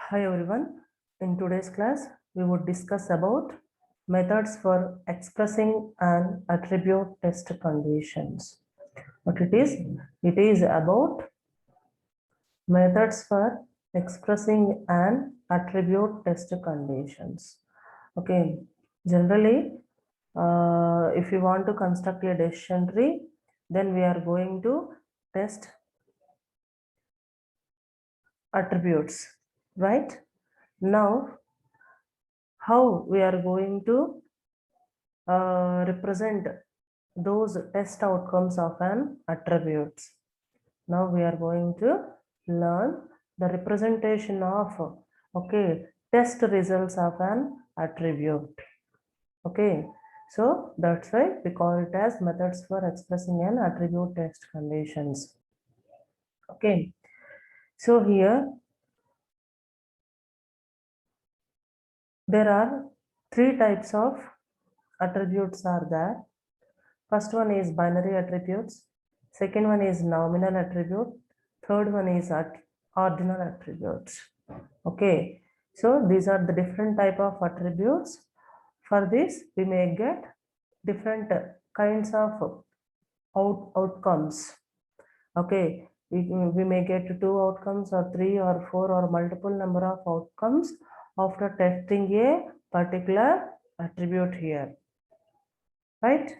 Hi everyone. In today's class, we would discuss about methods for expressing an attribute test conditions. What it is? It is about methods for expressing an attribute test conditions. Okay. Generally, if you want to construct a decision tree, then we are going to test attributes, right? Now, how we are going to represent those test outcomes of an attributes. Now we are going to learn the representation of test results of an attribute. Okay, so that's why we call it as methods for expressing an attribute test conditions. Okay, so here there are three types of attributes are there. First one is binary attributes, second one is nominal attribute, third one is ordinal attributes. Okay, so these are the different type of attributes. For this, we may get different kinds of outcomes. Okay, we may get 2 outcomes or 3 or 4 or multiple number of outcomes after testing a particular attribute here, right?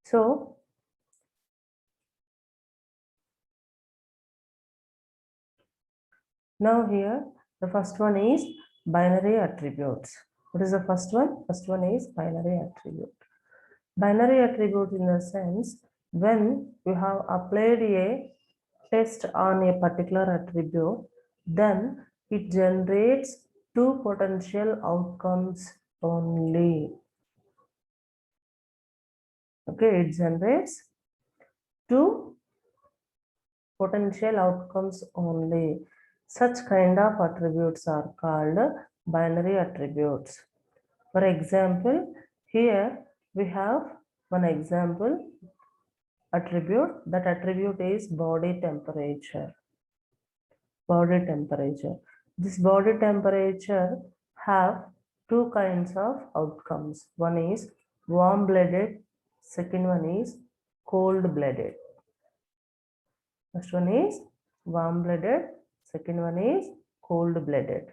So now here the first one is binary attributes. What is the first one? First one is binary attribute. Binary attribute in the sense when you have applied a test on a particular attribute, then it generates 2 potential outcomes only. Okay, it generates 2 potential outcomes only. Such kind of attributes are called binary attributes. For example, here we have one example attribute. That attribute is body temperature. Body temperature. This body temperature have 2 kinds of outcomes. One is warm-blooded, second one is cold-blooded. First one is warm-blooded, second one is cold-blooded.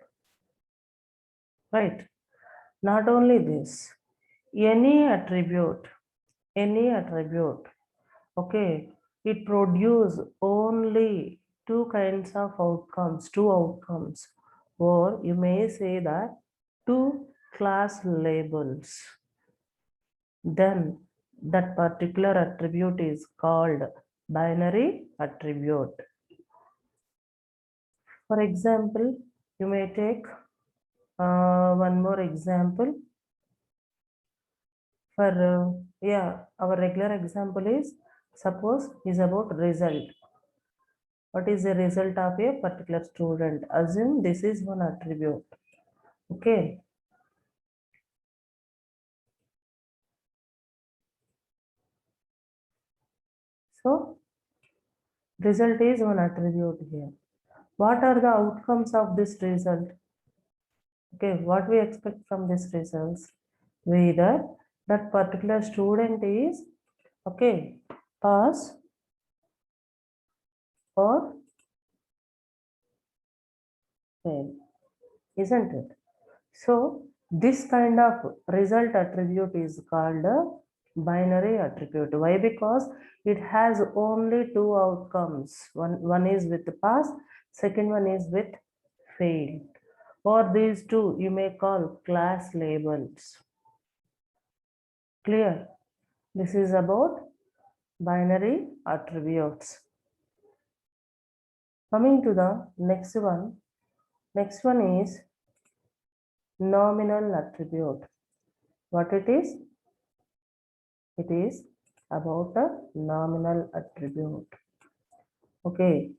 Right. Not only this, any attribute, okay, it produce only 2 kinds of outcomes, 2 outcomes, or you may say that 2 class labels. Then that particular attribute is called binary attribute. For example, you may take one more example. For our regular example is, suppose is about result. What is the result of a particular student? Assume this is one attribute. Okay. So result is one attribute here. What are the outcomes of this result? Okay, what we expect from this results? Whether that particular student is pass or fail, isn't it? So this kind of result attribute is called a binary attribute. Why? Because it has only 2 outcomes. One is with pass, second one is with fail. For these 2, you may call class labels. Clear? This is about binary attributes. Coming to the next one. Next one is nominal attribute. What it is? It is about a nominal attribute. Okay.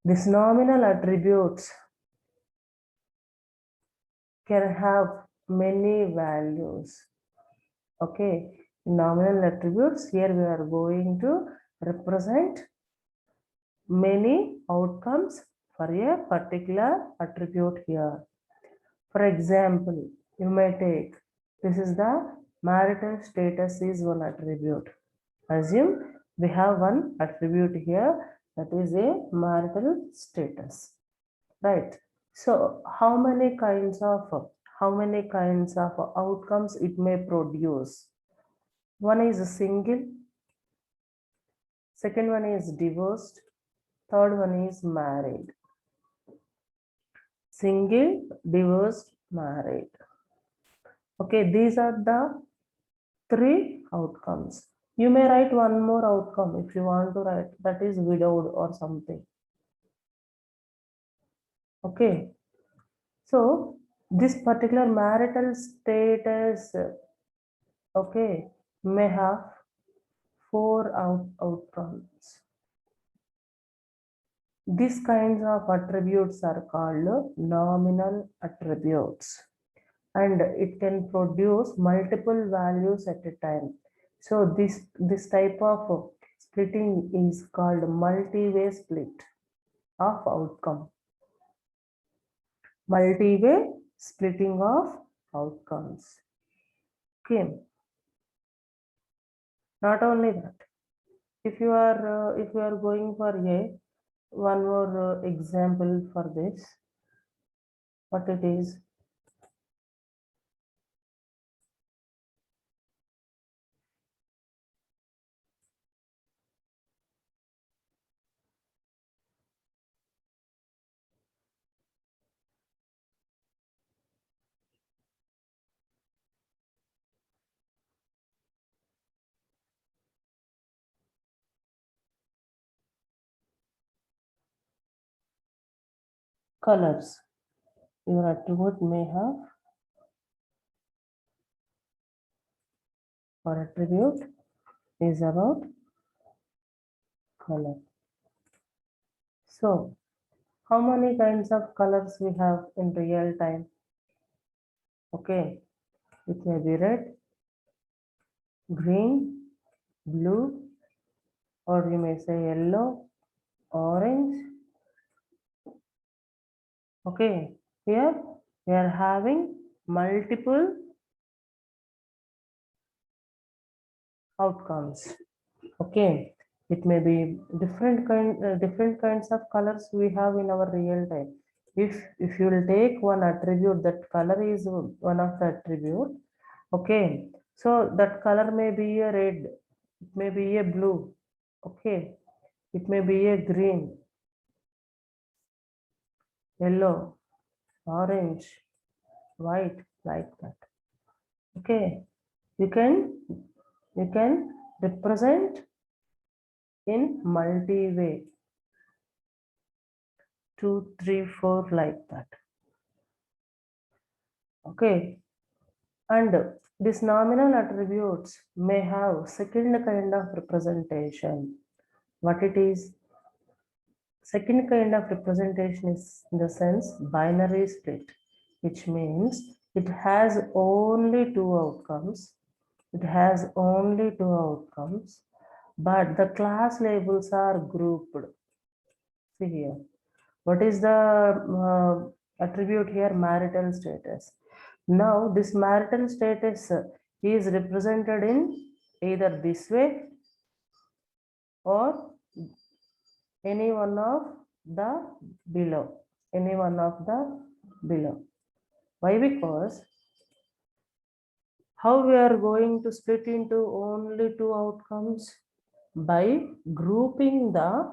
This nominal attributes can have many values. Okay. Nominal attributes, here we are going to represent many outcomes for a particular attribute here. For example, you may take, this is the marital status is one attribute. Assume we have one attribute here, that is a marital status, right? So how many kinds of outcomes it may produce? One is a single, second one is divorced, third one is married. Single, divorced, married. Okay, these are the 3 outcomes. You may write one more outcome if you want to write, that is widowed or something. Okay, so this particular marital status, okay, may have 4 outcomes. These kinds of attributes are called nominal attributes, and it can produce multiple values at a time. So this type of splitting is called multi-way split of outcome. Multi-way splitting of outcomes. Okay. Not only that, if you are going for one more example for this, what it is? Colors. Your attribute may have, or attribute is about color. So, how many kinds of colors we have in real time? Okay, it may be red, green, blue, or you may say yellow, orange. Okay, here we are having multiple outcomes. Okay, it may be different kinds of colors we have in our real time. If you will take one attribute, that color is one of the attribute. Okay, so that color may be a red, it may be a blue. Okay, it may be a green, yellow, orange, white, like that. Okay, you can represent in multi-way, 2, 3, 4, like that. Okay, and these nominal attributes may have second kind of representation. What it is? Second kind of representation is in the sense binary split, which means it has only 2 outcomes. It has only 2 outcomes, but the class labels are grouped. See here. What is the attribute here? Marital status. Now this marital status is represented in either this way or any one of the below. Any one of the below. Why? Because how we are going to split into only 2 outcomes? By grouping the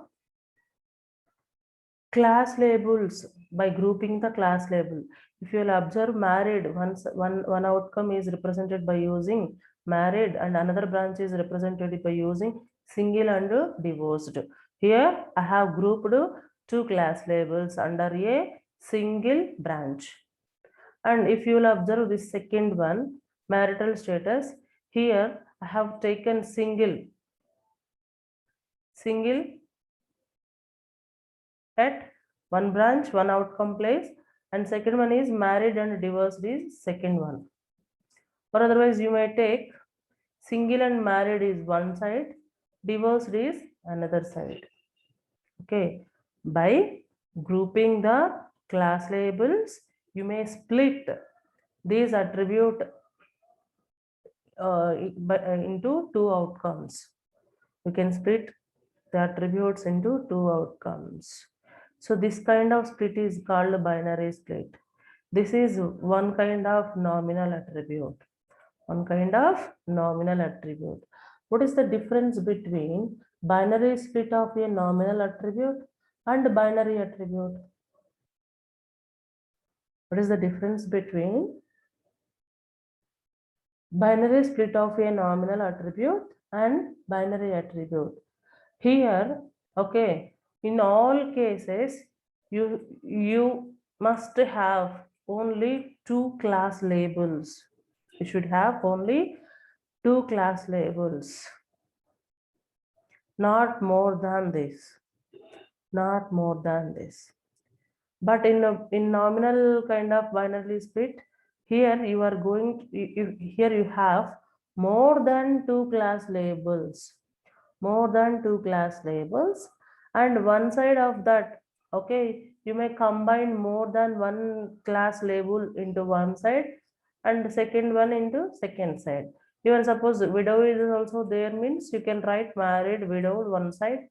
class labels, by grouping the class label. If you will observe married, one outcome is represented by using married, and another branch is represented by using single and divorced. Here I have grouped 2 class labels under a single branch. And if you will observe this second one, marital status, here I have taken single at one branch, one outcome place, and second one is married and divorced is second one. Or otherwise you may take single and married is one side, divorced is another side. Okay, by Grouping the class labels, you may split these attribute into two outcomes. You can split the attributes into two outcomes. So this kind of split is called binary split. This is one kind of nominal attribute. One kind of nominal attribute. What is the difference between binary split of a nominal attribute and binary attribute? What is the difference between binary split of a nominal attribute and binary attribute? Here, okay, in all cases, you must have only two class labels. You should have only two class labels, not more than this, not more than this. But in nominal kind of binary split, here you are going to, here you have more than two class labels, more than two class labels, and one side of that, okay, you may combine more than one class label into one side and the second one into second side. You are suppose widow is also there, means you can write married, widowed one side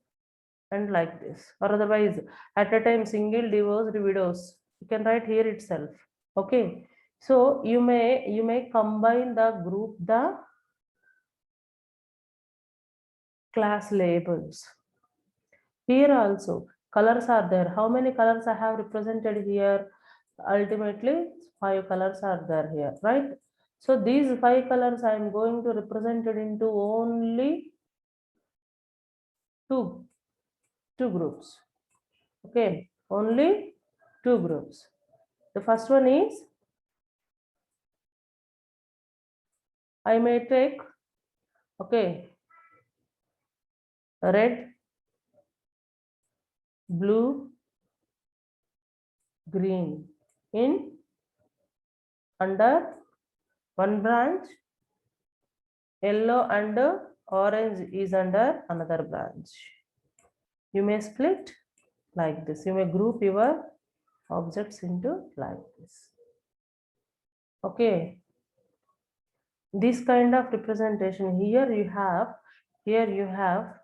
and like this, or otherwise at a time single, divorced, widows, you can write here itself. Okay, so you may combine the group the class labels. Here also colors are there. How many colors I have represented here? Ultimately 5 colors are there here, right? So these 5 colors I am going to represent it into only two groups. Okay, only two groups. The first one is, I may take, okay, red, blue, green in under one branch, yellow and orange is under another branch. You may split like this. You may group your objects into like this. Okay, this kind of representation, here you have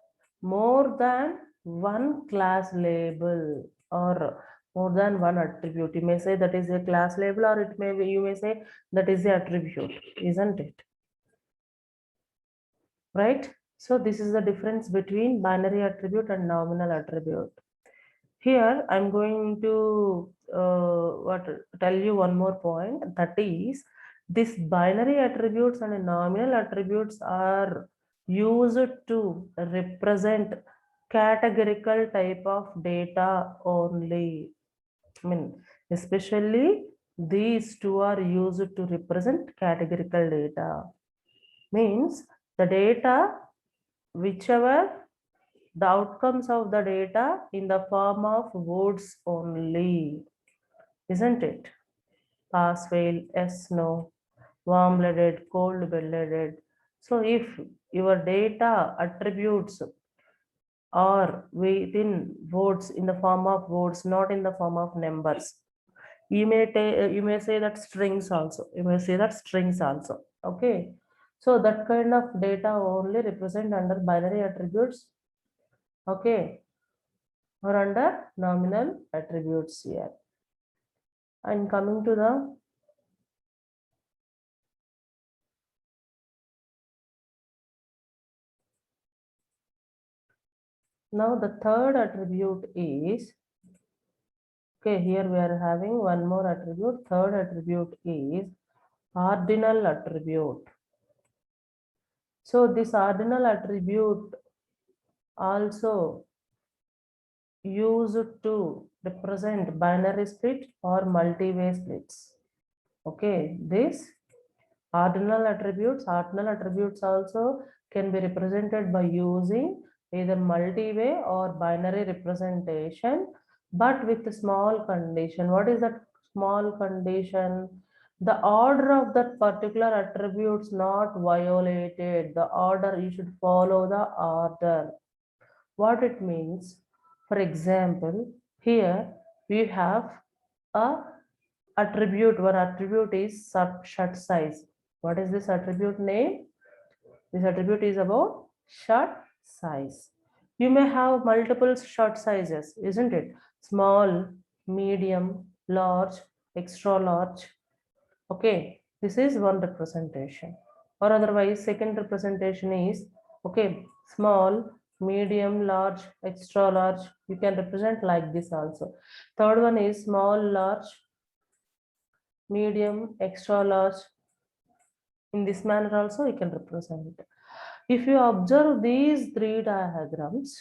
more than one class label or more than one attribute. You may say that is a class label, or it may be, you may say that is the attribute, isn't it? Right? So this is the difference between binary attribute and nominal attribute. Here I'm going to tell you one more point, that is, this binary attributes and nominal attributes are used to represent categorical type of data only. I mean, especially these two are used to represent categorical data. Means the data, whichever the outcomes of the data in the form of words only, isn't it? Pass, fail, yes, no, warm-blooded, cold-blooded. So if your data attributes are within words, in the form of words, not in the form of numbers, you may say that strings also. You may say that strings also. Okay. So that kind of data only represent under binary attributes. Okay, or under nominal attributes here. And coming to the now the third attribute is, okay, here we are having one more attribute. Third attribute is ordinal attribute. So this ordinal attribute also used to represent binary split or multi-way splits. Okay, this ordinal attributes also can be represented by using either multi-way or binary representation, but with a small condition. What is that small condition? The order of that particular attributes not violated. The order, you should follow the order. What it means? For example, here we have a attribute. One attribute is shirt size. What is this attribute name? This attribute is about shirt size. You may have multiple shirt sizes, isn't it? Small, medium, large, extra large. Okay, this is one representation. Or otherwise, second representation is, okay, small, medium, large, extra large. You can represent like this also. Third one is small, large, medium, extra large. In this manner also you can represent. If you observe these three diagrams,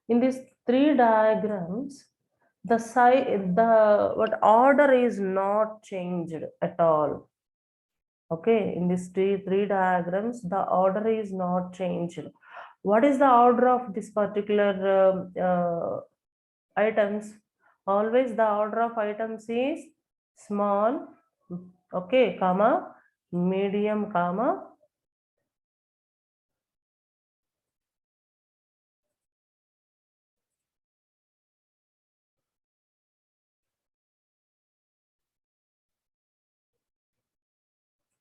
in these three diagrams, the size, what order is not changed at all. Okay, in these three diagrams, the order is not changed. What is the order of this particular items? Always the order of items is small, okay, comma, medium, comma,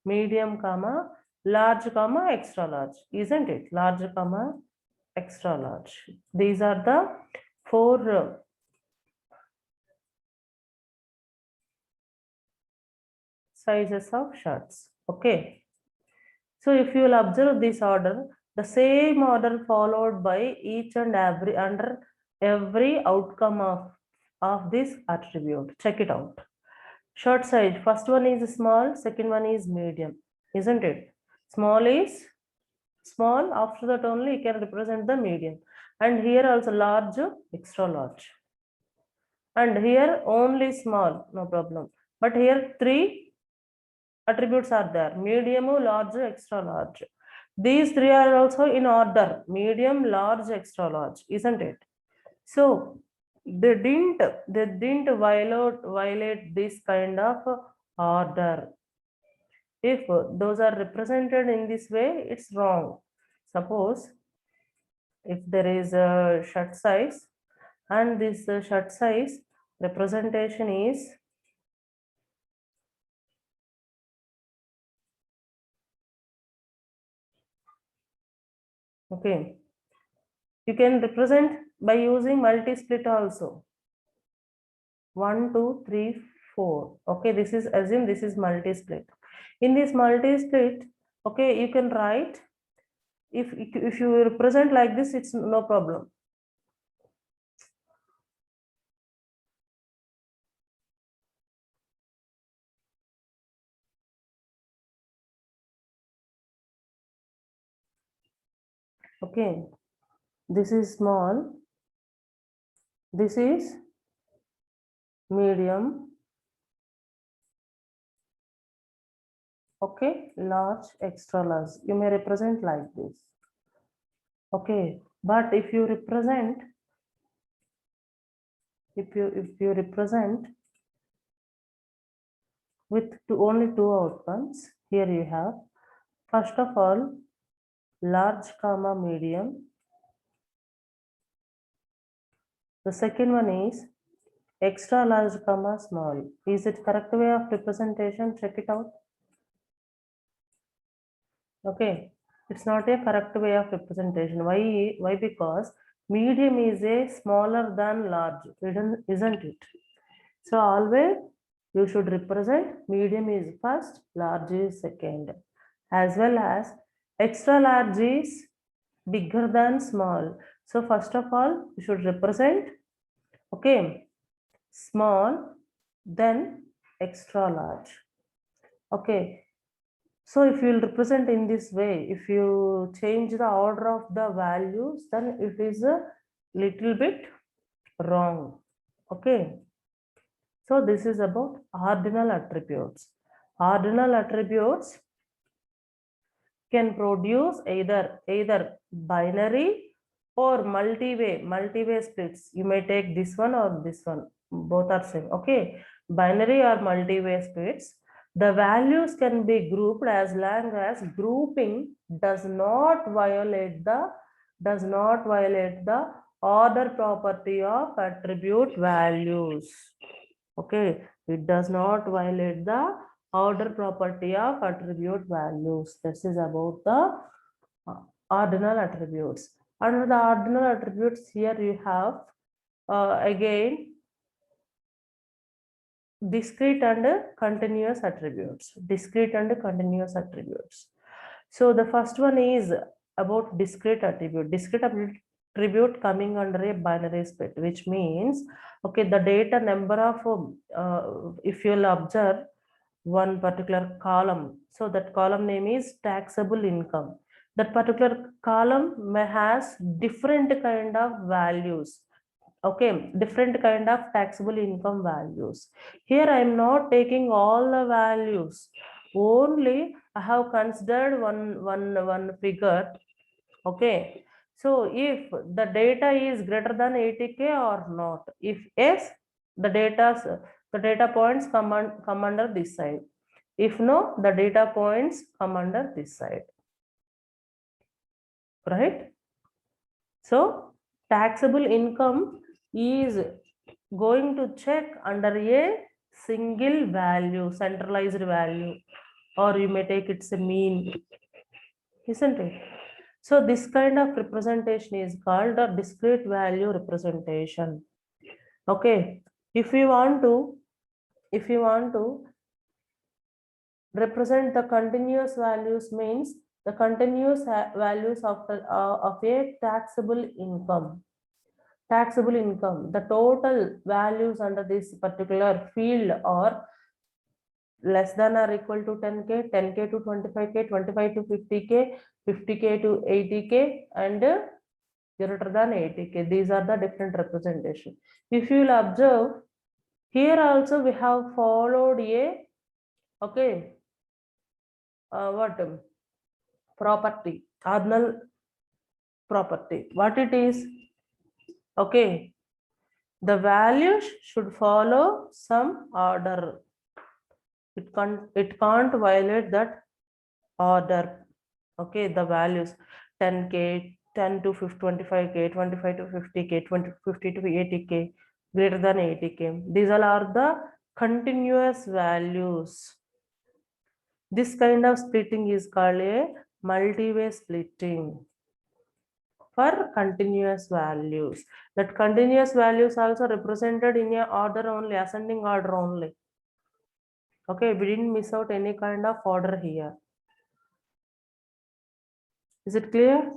medium, comma, large, comma, extra large, isn't it? Large, comma, extra large. These are the four sizes of shirts. Okay. So if you will observe this order, the same order followed by each and every outcome of this attribute. Check it out. Shirt size. First one is small, second one is medium, isn't it? Small is small, after that only you can represent the medium. And here also large, extra large. And here only small, no problem. But here three attributes are there: medium, large, extra large. These three are also in order: medium, large, extra large, isn't it? So they didn't violate this kind of order. If those are represented in this way, it's wrong. Suppose if there is a shirt size and this shirt size representation is okay, you can represent by using multi-split also. 1, 2, 3, 4. Okay, this is, assume this is multi-split. In this multi-split, okay, you can write, if you represent like this, it's no problem. Okay, this is small, this is medium, okay, large, extra large. You may represent like this. Okay, but if you represent, if you represent with only two outcomes, here you have, first of all, large, comma, medium. The second one is extra large, comma, small. Is it correct way of representation? Check it out. Okay, it's not a correct way of representation. Why? Because medium is a smaller than large, isn't it? So always you should represent medium is first, large is second, as well as extra large is bigger than small. So first of all, you should represent, okay, small, then extra large. Okay, so if you will represent in this way, if you change the order of the values, then it is a little bit wrong. Okay, so this is about ordinal attributes. Ordinal attributes can produce either binary or multi-way splits. You may take this one or this one, both are same. Okay, binary or multi-way splits. The values can be grouped as long as grouping does not violate the order property of attribute values. Okay, it does not violate the order property of attribute values. This is about the ordinal attributes. Under the ordinal attributes, here you have again discrete and continuous attributes. Discrete and continuous attributes. So the first one is about discrete attribute. Discrete attribute coming under a binary split, which means, okay, the data number of if you'll observe one particular column, so that column name is taxable income. That particular column may has different kind of values. Okay, different kind of taxable income values. Here I am not taking all the values, only I have considered one figure. Okay, so if the data is greater than 80K or not, if yes, the data points come under this side. If no, the data points come under this side, right? So taxable income is going to check under a single value, centralized value, or you may take it's a mean, isn't it? So this kind of representation is called a discrete value representation. Okay, if you want to represent the continuous values, means the continuous values of a taxable income. Taxable income, the total values under this particular field are less than or equal to 10K, 10K to 25K, 25 to 50K, 50K to 80K, and greater than 80K. These are the different representation. If you will observe, here also we have followed a, okay, what property, ordinal property. What it is? Okay, the values should follow some order. It can't violate that order. Okay, the values 10K, 10 to 25K, 25 to 50K, 50 to 80K, greater than 80K. These all are the continuous values. This kind of splitting is called a multi-way splitting for continuous values. That continuous values also represented in a order only, ascending order only. Okay, we didn't miss out any kind of order here. Is it clear?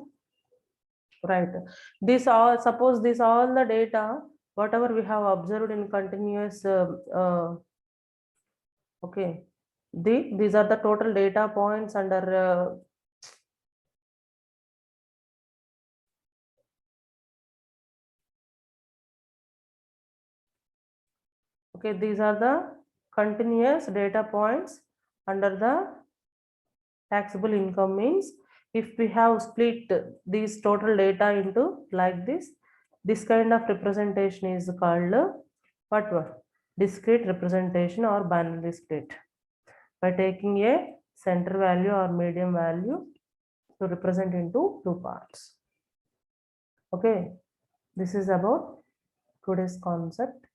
Right. This all, suppose this all the data, whatever we have observed in continuous, okay, these are the total data points under okay, these are the continuous data points under the taxable income. Means if we have split these total data into like this kind of representation is called what? Discrete representation or binary split, by taking a center value or median value to represent into two parts. Okay, this is about today's concept.